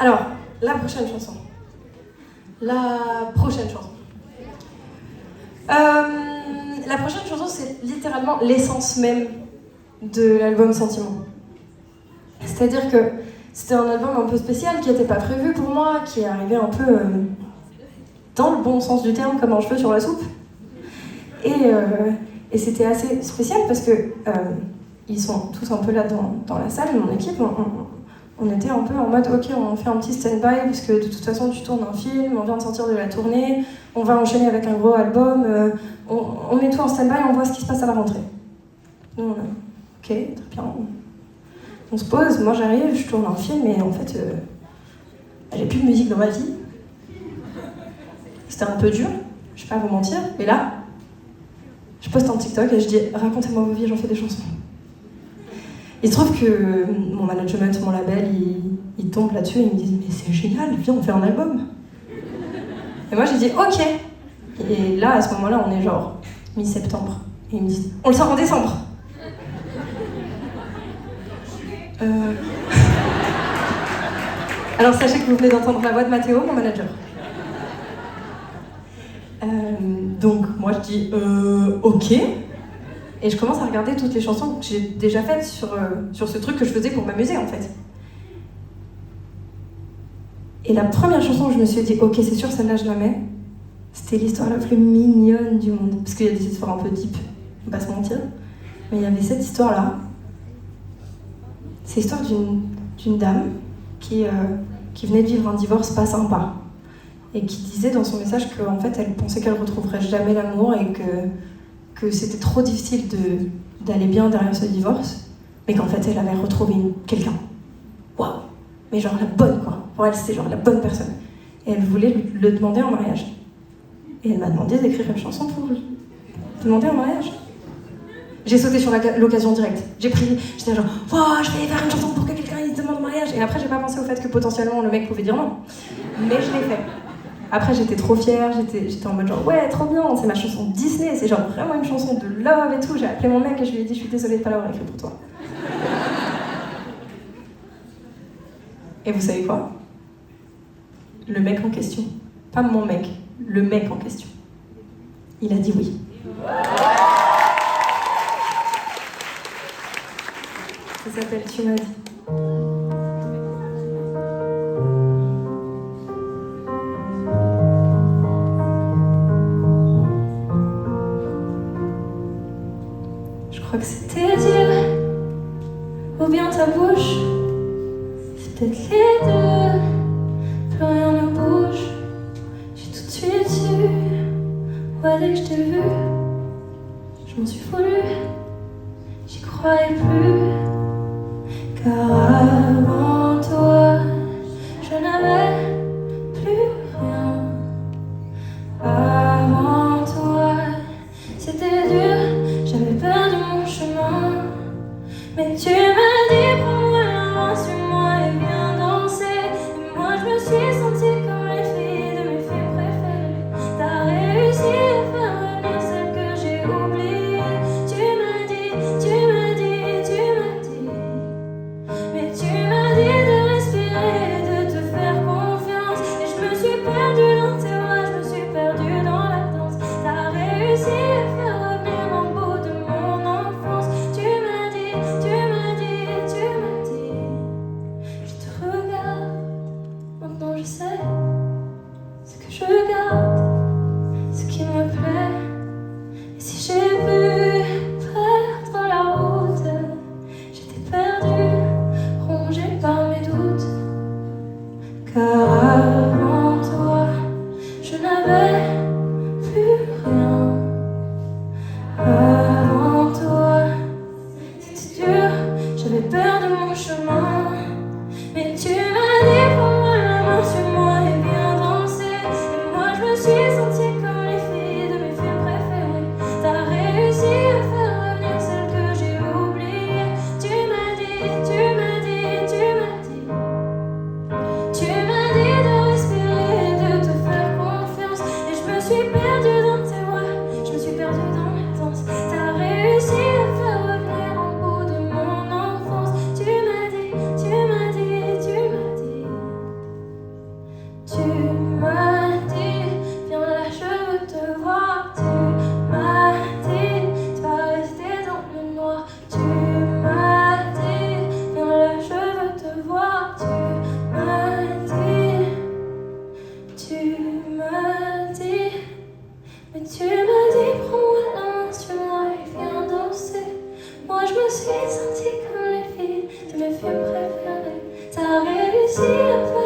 Alors, la prochaine chanson. La prochaine chanson, c'est littéralement l'essence même de l'album Sentiment. C'est-à-dire que c'était un album un peu spécial qui n'était pas prévu pour moi, qui est arrivé un peu dans le bon sens du terme, comme un cheveu sur la soupe. Et c'était assez spécial parce que ils sont tous un peu là dans la salle, mon équipe. On était un peu en mode ok, on fait un petit stand-by parce que de toute façon tu tournes un film, on vient de sortir de la tournée, on va enchaîner avec un gros album, on met tout en stand-by, on voit ce qui se passe à la rentrée. Nous, ok, très bien. On se pose, moi j'arrive, je tourne un film et en fait j'ai plus de musique dans ma vie. C'était un peu dur, je vais pas vous mentir, mais là, je poste un TikTok et je dis racontez-moi vos vies, j'en fais des chansons. Il se trouve que mon management, mon label, il tombe là-dessus et ils me disent mais c'est génial, viens on fait un album. Et moi j'ai dit ok. Et là à ce moment-là on est genre mi-septembre et ils me disent on le sort en décembre. Alors sachez que vous venez d'entendre la voix de Mathéo, mon manager. Donc moi je dis ok. Et je commence à regarder toutes les chansons que j'ai déjà faites sur ce truc que je faisais pour m'amuser en fait. Et la première chanson où je me suis dit ok c'est sûr celle-là je la mets, c'était l'histoire la plus mignonne du monde. Parce qu'il y a des histoires un peu deep, on va pas se mentir. Mais il y avait cette histoire-là. C'est l'histoire d'une dame qui venait de vivre un divorce pas sympa. Et qui disait dans son message qu'en fait elle pensait qu'elle retrouverait jamais l'amour et que c'était trop difficile d'aller bien derrière ce divorce, mais qu'en fait elle avait retrouvé quelqu'un. Waouh! Mais genre la bonne quoi. Pour elle c'était genre la bonne personne. Et elle voulait le demander en mariage. Et elle m'a demandé d'écrire une chanson pour lui demander en mariage. J'ai sauté sur l'occasion directe. J'étais genre, wow, je vais faire une chanson pour que quelqu'un il se demande en mariage. Et après j'ai pas pensé au fait que potentiellement le mec pouvait dire non. Mais je l'ai fait. Après, j'étais trop fière, j'étais en mode genre, ouais, trop bien, c'est ma chanson Disney, c'est genre vraiment une chanson de love et tout. J'ai appelé mon mec et je lui ai dit, je suis désolée de pas l'avoir écrit pour toi. Et vous savez quoi? Le mec en question, pas mon mec, le mec en question, il a dit oui. Ça s'appelle Tu m'as dit. Je crois que c'était dire, ou bien ta bouche, c'est peut-être les deux, plus rien ne bouge. J'ai tout de suite su, ouais dès que je t'ai vu, je m'en suis voulu, j'y croyais plus. Car avant toi, je n'avais plus rien. Avant toi, c'était dur, j'avais perdu mon chemin. Mais tu m'as dit, prends-moi la main, suis-moi et viens danser. réussir.